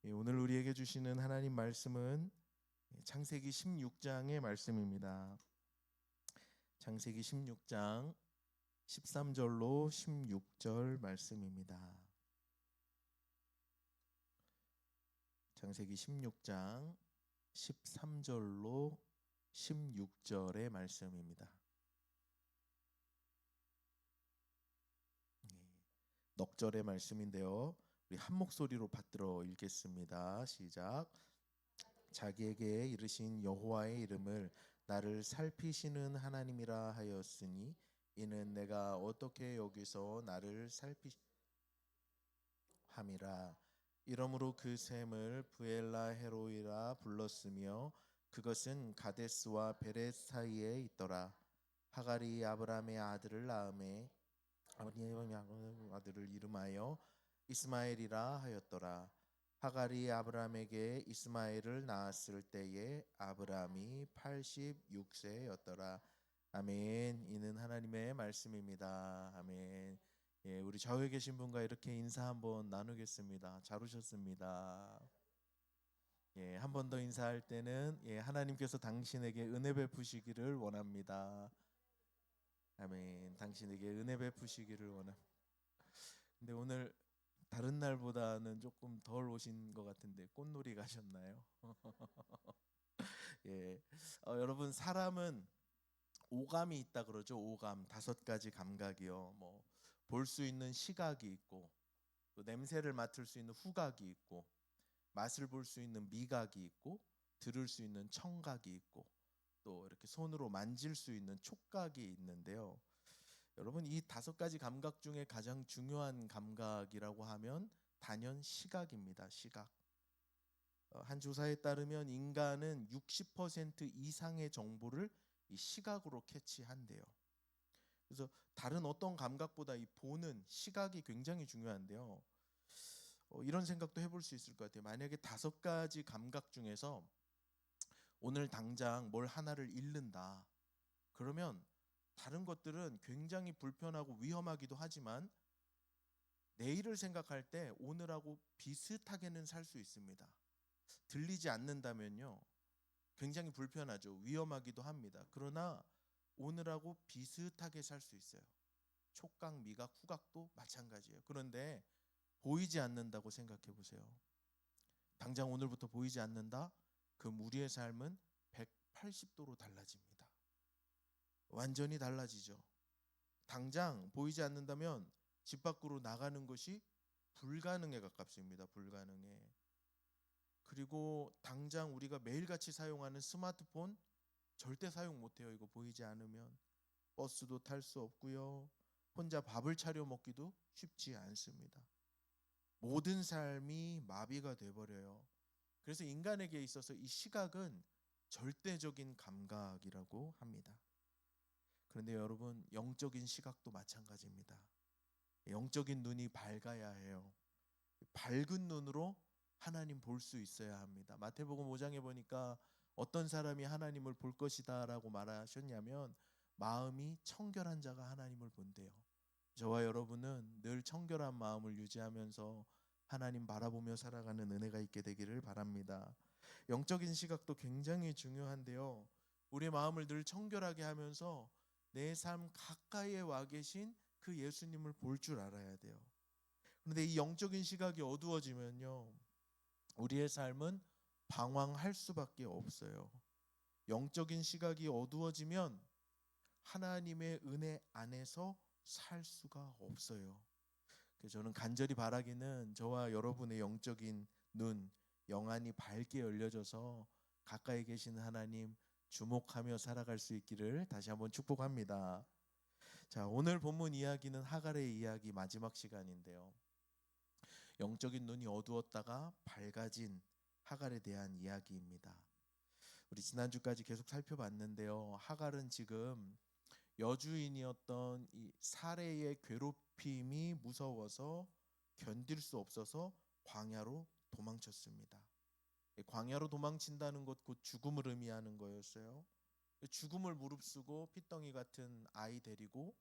오늘 우리에게 주시는 하나님 말씀은 창세기 16장의 말씀입니다. 창세기 16장 13절로 16절 말씀입니다. 창세기 16장 13절로 16절의 말씀입니다. 넉절의 말씀인데요. 우리 한 목소리로 받들어 읽겠습니다. 시작. 자기에게 이르신 여호와의 이름을 나를 살피시는 하나님이라 하였으니 이는 내가 어떻게 여기서 나를 살피함이라. 이러므로 그 샘을 부엘라 헤로이라 불렀으며 그것은 가데스와 베렛 사이에 있더라. 하갈이 아브라함의 아들을 낳음에 아버지의 아들을 이름하여 이스마엘이라 하였더라. 하갈이 아브라함에게 이스마엘을 낳았을 때에 아브라함이 86세였더라. 아멘. 이는 하나님의 말씀입니다. 아멘. 우리 좌우에 계신 분과 이렇게 인사 한번 나누겠습니다. 잘 오셨습니다. 한 번 더 인사할 때는 하나님께서 당신에게 은혜 베푸시기를 원합니다. 아멘. 당신에게 은혜 베푸시기를 원합니다. 근데 오늘 다른 날보다는 조금 덜 오신 것 같은데 꽃놀이 가셨나요? 여러분, 사람은 오감이 있다 그러죠. 오감, 5가지 감각이요. 뭐 볼 수 있는 시각이 있고, 또 냄새를 맡을 수 있는 후각이 있고, 맛을 볼 수 있는 미각이 있고, 들을 수 있는 청각이 있고, 또 이렇게 손으로 만질 수 있는 촉각이 있는데요. 여러분, 이 5가지 감각 중에 가장 중요한 감각이라고 하면 단연 시각입니다. 시각. 한 조사에 따르면 인간은 60% 이상의 정보를 이 시각으로 캐치한대요. 그래서 다른 어떤 감각보다 이 보는 시각이 굉장히 중요한데요. 이런 생각도 해볼 수 있을 것 같아요. 만약에 5가지 감각 중에서 오늘 당장 뭘 하나를 잃는다. 그러면 다른 것들은 굉장히 불편하고 위험하기도 하지만 내일을 생각할 때 오늘하고 비슷하게는 살 수 있습니다. 들리지 않는다면요, 굉장히 불편하죠. 위험하기도 합니다. 그러나 오늘하고 비슷하게 살 수 있어요. 촉각, 미각, 후각도 마찬가지예요. 그런데 보이지 않는다고 생각해 보세요. 당장 오늘부터 보이지 않는다? 그럼 우리의 삶은 180도로 달라집니다. 완전히 달라지죠. 당장 보이지 않는다면 집 밖으로 나가는 것이 불가능에 가깝습니다. 불가능에. 그리고 당장 우리가 매일같이 사용하는 스마트폰 절대 사용 못해요. 이거 보이지 않으면. 버스도 탈 수 없고요. 혼자 밥을 차려 먹기도 쉽지 않습니다. 모든 삶이 마비가 돼버려요. 그래서 인간에게 있어서 이 시각은 절대적인 감각이라고 합니다. 그런데 여러분, 영적인 시각도 마찬가지입니다. 영적인 눈이 밝아야 해요. 밝은 눈으로 하나님 볼 수 있어야 합니다. 마태복음 5장에 보니까 어떤 사람이 하나님을 볼 것이다 라고 말하셨냐면 마음이 청결한 자가 하나님을 본대요. 저와 여러분은 늘 청결한 마음을 유지하면서 하나님 바라보며 살아가는 은혜가 있게 되기를 바랍니다. 영적인 시각도 굉장히 중요한데요. 우리의 마음을 늘 청결하게 하면서 내 삶 가까이에 와 계신 그 예수님을 볼 줄 알아야 돼요. 그런데 이 영적인 시각이 어두워지면요, 우리의 삶은 방황할 수밖에 없어요. 영적인 시각이 어두워지면 하나님의 은혜 안에서 살 수가 없어요. 그래서 저는 간절히 바라기는 저와 여러분의 영적인 눈 영안이 밝게 열려져서 가까이 계신 하나님 주목하며 살아갈 수 있기를 다시 한번 축복합니다. 자, 오늘 본문 이야기는 하갈의 이야기 마지막 시간인데요. 영적인 눈이 어두웠다가 밝아진 하갈에 대한 이야기입니다. 우리 지난주까지 계속 살펴봤는데요. 하갈은 지금 여주인이었던 이 사레의 괴롭힘이 무서워서 견딜 수 없어서 광야로 도망쳤습니다. 광야로 도망친다는 것 곧 죽음을 의미하는 거였어요. 죽음을 무릅쓰고 핏덩이 같은 아이 데리고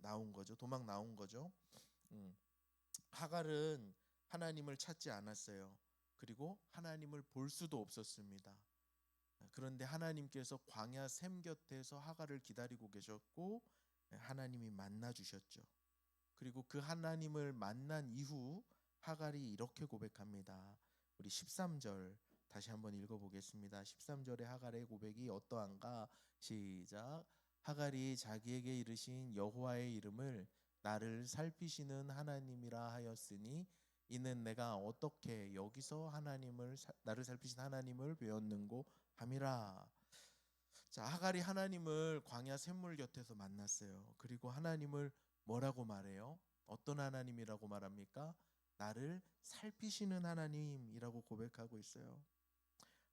나온 거죠. 도망 나온 거죠. 하갈은 하나님을 찾지 않았어요. 그리고 하나님을 볼 수도 없었습니다. 그런데 하나님께서 광야 샘 곁에서 하갈을 기다리고 계셨고 하나님이 만나 주셨죠. 그리고 그 하나님을 만난 이후 하갈이 이렇게 고백합니다. 우리 13절 다시 한번 읽어보겠습니다. 13절의 하갈의 고백이 어떠한가? 시작. 하갈이 자기에게 이르신 여호와의 이름을 나를 살피시는 하나님이라 하였으니 이는 내가 어떻게 여기서 나를 살피신 하나님을 배웠는고 함이라. 자, 하갈이 하나님을 광야 샘물 곁에서 만났어요. 그리고 하나님을 뭐라고 말해요? 어떤 하나님이라고 말합니까? 나를 살피시는 하나님이라고 고백하고 있어요.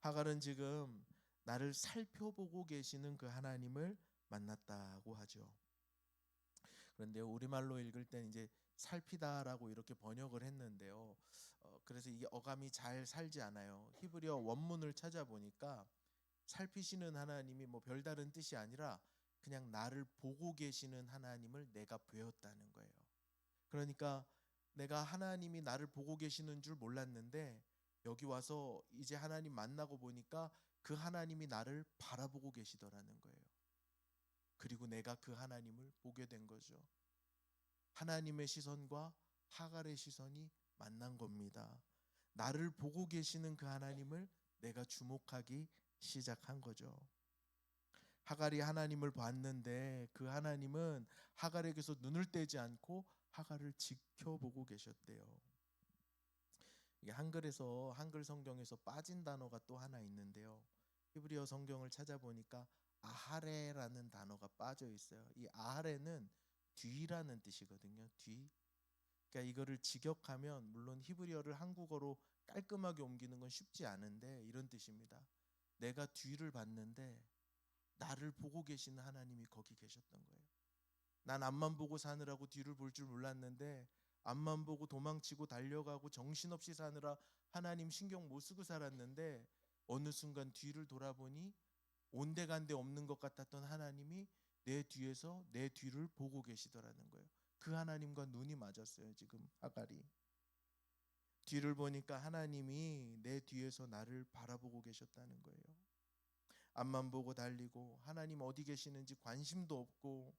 하갈은 지금 나를 살펴보고 계시는 그 하나님을 만났다고 하죠. 그런데 우리말로 읽을 땐 이제 살피다라고 이렇게 번역을 했는데요. 그래서 이게 어감이 잘 살지 않아요. 히브리어 원문을 찾아보니까 살피시는 하나님이 뭐 별다른 뜻이 아니라 그냥 나를 보고 계시는 하나님을 내가 배웠다는 거예요. 그러니까 내가 하나님이 나를 보고 계시는 줄 몰랐는데 여기 와서 이제 하나님 만나고 보니까 그 하나님이 나를 바라보고 계시더라는 거예요. 그리고 내가 그 하나님을 보게 된 거죠. 하나님의 시선과 하갈의 시선이 만난 겁니다. 나를 보고 계시는 그 하나님을 내가 주목하기 시작한 거죠. 하갈이 하나님을 봤는데 그 하나님은 하갈에게서 눈을 떼지 않고 하갈을 지켜보고 계셨대요. 이게 한글 성경에서 빠진 단어가 또 하나 있는데요. 히브리어 성경을 찾아보니까 아하레라는 단어가 빠져 있어요. 이 아하레는 뒤라는 뜻이거든요. 뒤. 그러니까 이거를 직역하면 물론 히브리어를 한국어로 깔끔하게 옮기는 건 쉽지 않은데 이런 뜻입니다. 내가 뒤를 봤는데 나를 보고 계시는 하나님이 거기 계셨던 거예요. 난 앞만 보고 사느라고 뒤를 볼 줄 몰랐는데 앞만 보고 도망치고 달려가고 정신없이 사느라 하나님 신경 못 쓰고 살았는데 어느 순간 뒤를 돌아보니 온데간데 없는 것 같았던 하나님이 내 뒤에서 내 뒤를 보고 계시더라는 거예요. 그 하나님과 눈이 맞았어요. 지금 하갈이 뒤를 보니까 하나님이 내 뒤에서 나를 바라보고 계셨다는 거예요. 앞만 보고 달리고 하나님 어디 계시는지 관심도 없고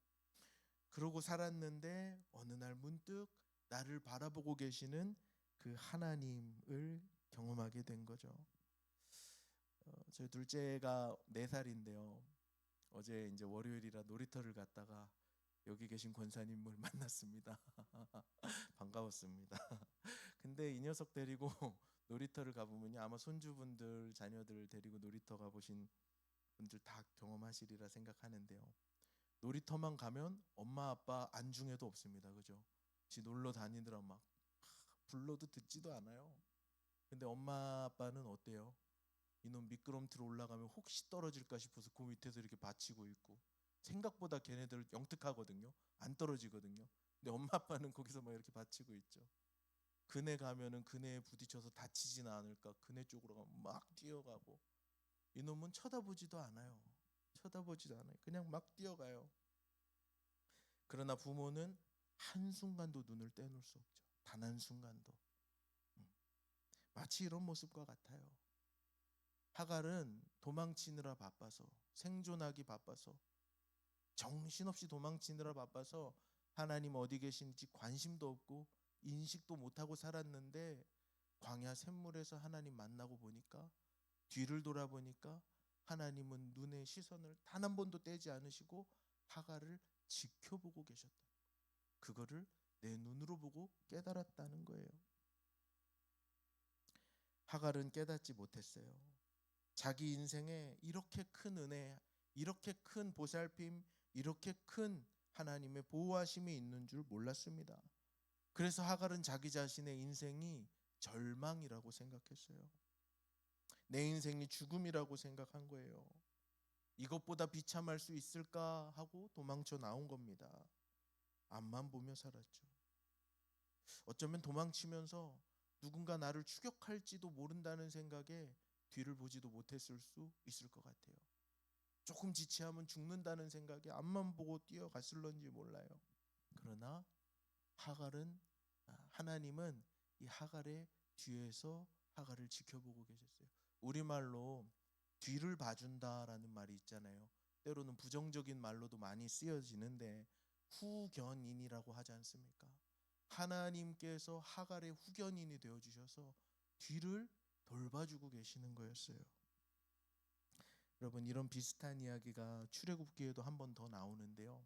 그러고 살았는데 어느 날 문득 나를 바라보고 계시는 그 하나님을 경험하게 된 거죠. 저희 둘째가 4살인데요. 어제 이제 월요일이라 놀이터를 갔다가 여기 계신 권사님을 만났습니다. 반가웠습니다. 근데 이 녀석 데리고 놀이터를 가보면요, 아마 손주분들 자녀들 데리고 놀이터 가보신 분들 다 경험하시리라 생각하는데요. 놀이터만 가면 엄마 아빠 안중에도 없습니다. 그죠? 지 놀러 다니느라 막 불러도 듣지도 않아요. 근데 엄마 아빠는 어때요? 이놈 미끄럼틀 올라가면 혹시 떨어질까 싶어서 그 밑에서 이렇게 받치고 있고 생각보다 걔네들 영특하거든요. 안 떨어지거든요. 근데 엄마 아빠는 거기서 막 이렇게 받치고 있죠. 그네 가면은 그네에 부딪혀서 다치지는 않을까 그네 쪽으로 가면 막 뛰어가고 이놈은 쳐다보지도 않아요. 쳐다보지도 않아요. 그냥 막 뛰어가요. 그러나 부모는 한순간도 눈을 떼놓을 수 없죠. 단 한순간도. 마치 이런 모습과 같아요. 하갈은 도망치느라 바빠서 생존하기 바빠서 정신없이 도망치느라 바빠서 하나님 어디 계신지 관심도 없고 인식도 못하고 살았는데 광야 샘물에서 하나님 만나고 보니까 뒤를 돌아보니까 하나님은 눈의 시선을 단 한 번도 떼지 않으시고 하갈을 지켜보고 계셨다. 그거를 내 눈으로 보고 깨달았다는 거예요. 하갈은 깨닫지 못했어요. 자기 인생에 이렇게 큰 은혜, 이렇게 큰 보살핌, 이렇게 큰 하나님의 보호하심이 있는 줄 몰랐습니다. 그래서 하갈은 자기 자신의 인생이 절망이라고 생각했어요. 내 인생이 죽음이라고 생각한 거예요. 이것보다 비참할 수 있을까 하고 도망쳐 나온 겁니다. 앞만 보며 살았죠. 어쩌면 도망치면서 누군가 나를 추격할지도 모른다는 생각에 뒤를 보지도 못했을 수 있을 것 같아요. 조금 지체하면 죽는다는 생각에 앞만 보고 뛰어갔을런지 몰라요. 그러나 하나님은 이 하갈의 뒤에서 하갈을 지켜보고 계셨어요. 우리말로 뒤를 봐준다라는 말이 있잖아요. 때로는 부정적인 말로도 많이 쓰여지는데 후견인이라고 하지 않습니까? 하나님께서 하갈의 후견인이 되어 주셔서 뒤를 돌봐주고 계시는 거였어요. 여러분, 이런 비슷한 이야기가 출애굽기에도 한 번 더 나오는데요.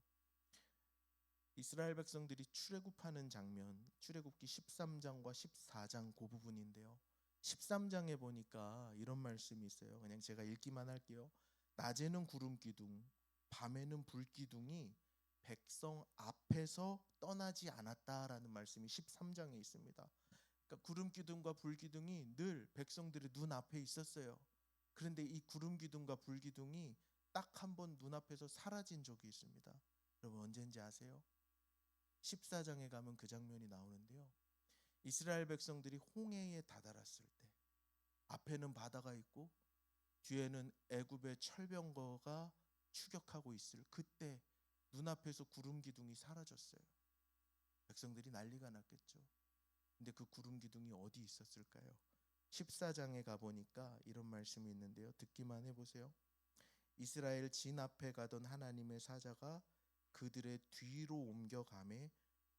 이스라엘 백성들이 출애굽하는 장면, 출애굽기 13장과 14장 그 부분인데요. 13장에 보니까 이런 말씀이 있어요. 그냥 제가 읽기만 할게요. 낮에는 구름 기둥, 밤에는 불 기둥이 백성 앞에서 떠나지 않았다라는 말씀이 13장에 있습니다. 그러니까 구름 기둥과 불 기둥이 늘 백성들의 눈 앞에 있었어요. 그런데 이 구름 기둥과 불 기둥이 딱 한 번 눈앞에서 사라진 적이 있습니다. 여러분, 언제인지 아세요? 14장에 가면 그 장면이 나오는데요. 이스라엘 백성들이 홍해에 다다랐을 때 앞에는 바다가 있고 뒤에는 애굽의 철병거가 추격하고 있을 그때 눈앞에서 구름 기둥이 사라졌어요. 백성들이 난리가 났겠죠. 근데 그 구름 기둥이 어디 있었을까요? 14장에 가보니까 이런 말씀이 있는데요. 듣기만 해보세요. 이스라엘 진 앞에 가던 하나님의 사자가 그들의 뒤로 옮겨가매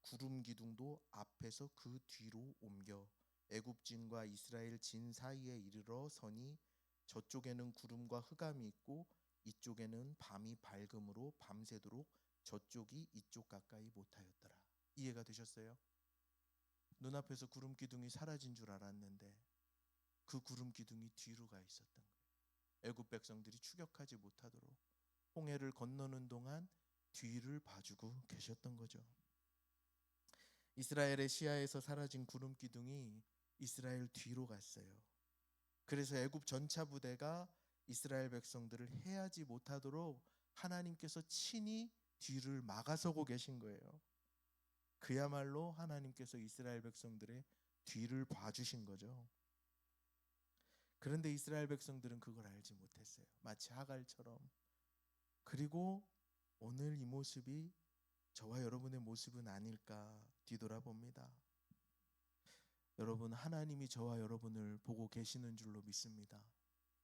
구름 기둥도 앞에서 그 뒤로 옮겨 애굽 진과 이스라엘 진 사이에 이르러 서니 저쪽에는 구름과 흑암이 있고 이쪽에는 밤이 밝음으로 밤새도록 저쪽이 이쪽 가까이 못하였더라. 이해가 되셨어요? 눈앞에서 구름 기둥이 사라진 줄 알았는데 그 구름 기둥이 뒤로 가 있었던 거예요. 애굽 백성들이 추격하지 못하도록 홍해를 건너는 동안 뒤를 봐주고 계셨던 거죠. 이스라엘의 시야에서 사라진 구름 기둥이 이스라엘 뒤로 갔어요. 그래서 애굽 전차 부대가 이스라엘 백성들을 해하지 못하도록 하나님께서 친히 뒤를 막아서고 계신 거예요. 그야말로 하나님께서 이스라엘 백성들의 뒤를 봐주신 거죠. 그런데 이스라엘 백성들은 그걸 알지 못했어요. 마치 하갈처럼. 그리고 오늘 이 모습이 저와 여러분의 모습은 아닐까 뒤돌아봅니다. 여러분, 하나님이 저와 여러분을 보고 계시는 줄로 믿습니다.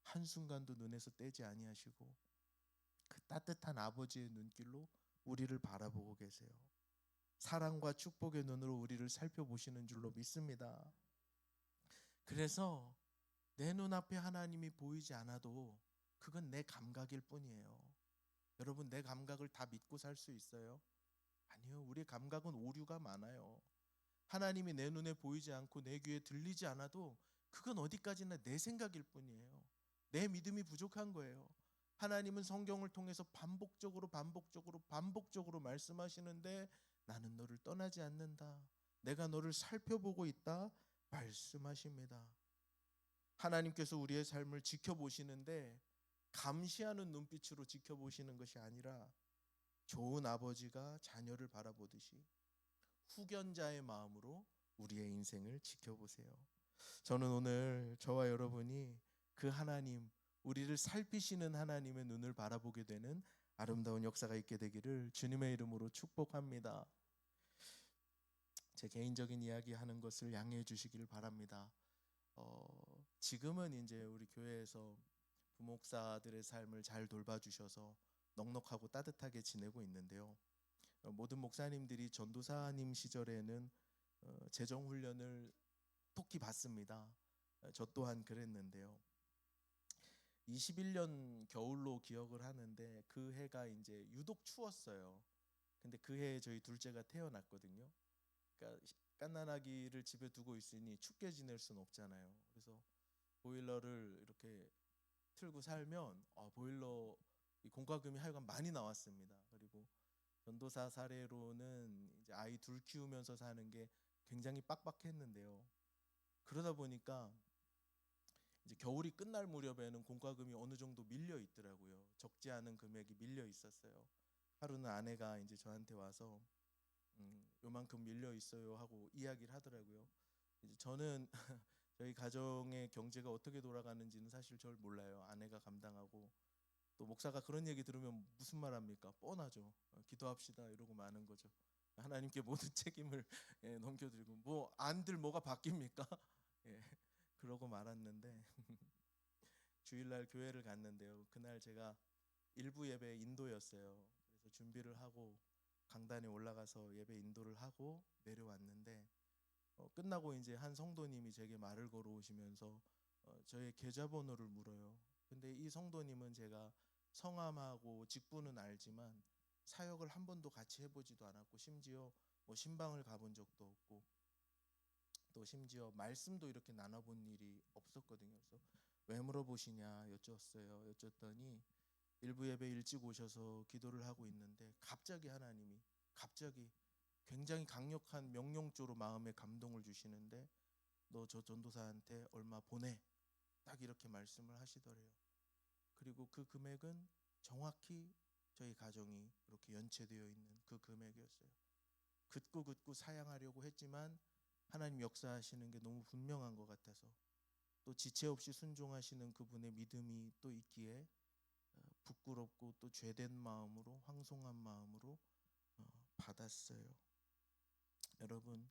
한순간도 눈에서 떼지 아니하시고 그 따뜻한 아버지의 눈길로 우리를 바라보고 계세요. 사랑과 축복의 눈으로 우리를 살펴보시는 줄로 믿습니다. 그래서 내 눈앞에 하나님이 보이지 않아도 그건 내 감각일 뿐이에요. 여러분, 내 감각을 다 믿고 살 수 있어요? 아니요. 우리 감각은 오류가 많아요. 하나님이 내 눈에 보이지 않고 내 귀에 들리지 않아도 그건 어디까지나 내 생각일 뿐이에요. 내 믿음이 부족한 거예요. 하나님은 성경을 통해서 반복적으로 말씀하시는데 나는 너를 떠나지 않는다. 내가 너를 살펴보고 있다 말씀하십니다. 하나님께서 우리의 삶을 지켜보시는데 감시하는 눈빛으로 지켜보시는 것이 아니라 좋은 아버지가 자녀를 바라보듯이 후견자의 마음으로 우리의 인생을 지켜보세요. 저는 오늘 저와 여러분이 그 하나님, 우리를 살피시는 하나님의 눈을 바라보게 되는 아름다운 역사가 있게 되기를 주님의 이름으로 축복합니다. 제 개인적인 이야기 하는 것을 양해해 주시기를 바랍니다. 지금은 이제 우리 교회에서 부목사들의 삶을 잘 돌봐주셔서 넉넉하고 따뜻하게 지내고 있는데요. 모든 목사님들이 전도사님 시절에는 재정 훈련을 톡히 받습니다. 저 또한 그랬는데요. 21년 겨울로 기억을 하는데 그 해가 이제 유독 추웠어요. 근데 그 해에 저희 둘째가 태어났거든요. 그러니까 갓난아기를 집에 두고 있으니 춥게 지낼 수는 없잖아요. 그래서 보일러를 이렇게 틀고 살면 보일러 이 공과금이 하여간 많이 나왔습니다. 그리고 전도사 사례로는 이제 아이 둘 키우면서 사는 게 굉장히 빡빡했는데요. 그러다 보니까 이제 겨울이 끝날 무렵에는 공과금이 어느 정도 밀려 있더라고요. 적지 않은 금액이 밀려 있었어요. 하루는 아내가 이제 저한테 와서 요만큼 밀려 있어요 하고 이야기를 하더라고요. 이제 저는 저희 가정의 경제가 어떻게 돌아가는지는 사실 잘 몰라요. 아내가 감당하고 또 목사가 그런 얘기 들으면 무슨 말 합니까? 뻔하죠. 기도합시다 이러고 마는 거죠. 하나님께 모든 책임을 넘겨드리고 뭐 안들 뭐가 바뀝니까? 예, 그러고 말았는데 주일날 교회를 갔는데요. 그날 제가 일부 예배 인도였어요. 그래서 준비를 하고 강단에 올라가서 예배 인도를 하고 내려왔는데 끝나고 이제 한 성도님이 제게 말을 걸어오시면서 저의 계좌번호를 물어요. 근데 이 성도님은 제가 성함하고 직분은 알지만 사역을 한 번도 같이 해보지도 않았고 심지어 뭐 신방을 가본 적도 없고 또 심지어 말씀도 이렇게 나눠본 일이 없었거든요. 그래서 왜 물어보시냐 여쭈었어요. 여쭈었더니 일부 예배 일찍 오셔서 기도를 하고 있는데 갑자기 하나님이 갑자기 굉장히 강력한 명령조로 마음에 감동을 주시는데 너 저 전도사한테 얼마 보내 딱 이렇게 말씀을 하시더래요. 그리고 그 금액은 정확히 저희 가정이 이렇게 연체되어 있는 그 금액이었어요. 굳고 사양하려고 했지만 하나님 역사하시는 게 너무 분명한 것 같아서 또 지체 없이 순종하시는 그분의 믿음이 또 있기에 부끄럽고 또 죄된 마음으로 황송한 마음으로 받았어요. 여러분,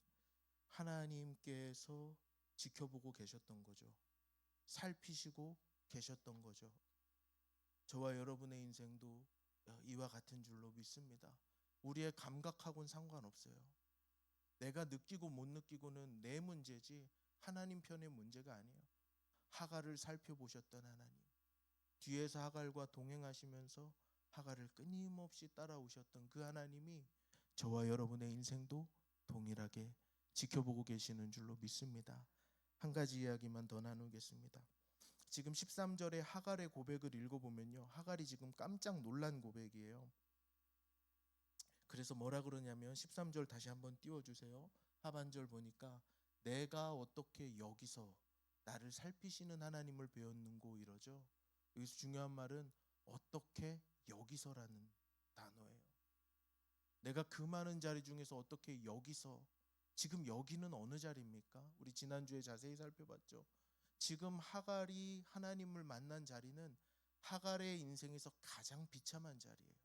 하나님께서 지켜보고 계셨던 거죠. 살피시고 계셨던 거죠. 저와 여러분의 인생도 이와 같은 줄로 믿습니다. 우리의 감각하고는 상관없어요. 내가 느끼고 못 느끼고는 내 문제지 하나님 편의 문제가 아니에요. 하갈을 살펴보셨던 하나님, 뒤에서 하갈과 동행하시면서 하갈을 끊임없이 따라오셨던 그 하나님이 저와 여러분의 인생도 동일하게 지켜보고 계시는 줄로 믿습니다. 한 가지 이야기만 더 나누겠습니다. 지금 13절에 하갈의 고백을 읽어보면요, 하갈이 지금 깜짝 놀란 고백이에요. 그래서 뭐라 그러냐면 13절 다시 한번 띄워주세요. 하반절 보니까 내가 어떻게 여기서 나를 살피시는 하나님을 배웠는고 이러죠. 여기서 중요한 말은 어떻게 여기서라는 단어예요. 내가 그 많은 자리 중에서 어떻게 여기서, 지금 여기는 어느 자리입니까? 우리 지난주에 자세히 살펴봤죠. 지금 하갈이 하나님을 만난 자리는 하갈의 인생에서 가장 비참한 자리예요.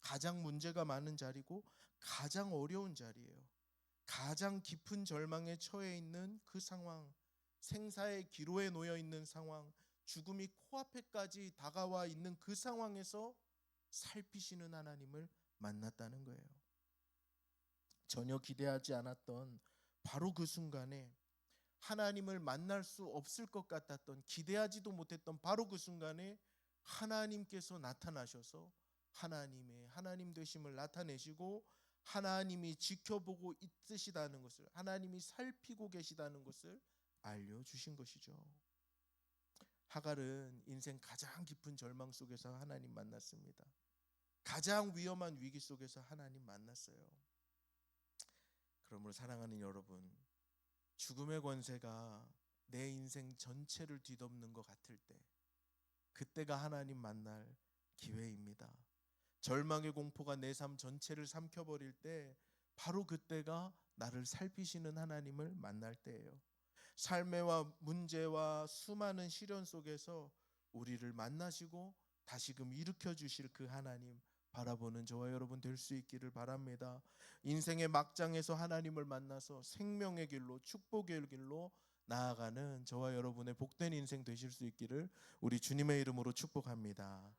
가장 문제가 많은 자리고 가장 어려운 자리예요. 가장 깊은 절망에 처해 있는 그 상황, 생사의 기로에 놓여 있는 상황, 죽음이 코앞에까지 다가와 있는 그 상황에서 살피시는 하나님을 만났다는 거예요. 전혀 기대하지 않았던 바로 그 순간에 하나님을 만날 수 없을 것 같았던, 기대하지도 못했던 바로 그 순간에 하나님께서 나타나셔서 하나님의 하나님 되심을 나타내시고 하나님이 지켜보고 있으시다는 것을, 하나님이 살피고 계시다는 것을 알려주신 것이죠. 하갈은 인생 가장 깊은 절망 속에서 하나님 만났습니다. 가장 위험한 위기 속에서 하나님 만났어요. 그러므로 사랑하는 여러분, 죽음의 권세가 내 인생 전체를 뒤덮는 것 같을 때, 그때가 하나님 만날 기회입니다. 절망의 공포가 내 삶 전체를 삼켜버릴 때 바로 그때가 나를 살피시는 하나님을 만날 때예요. 삶의 문제와 수많은 시련 속에서 우리를 만나시고 다시금 일으켜 주실 그 하나님 바라보는 저와 여러분 될 수 있기를 바랍니다. 인생의 막장에서 하나님을 만나서 생명의 길로, 축복의 길로 나아가는 저와 여러분의 복된 인생 되실 수 있기를 우리 주님의 이름으로 축복합니다.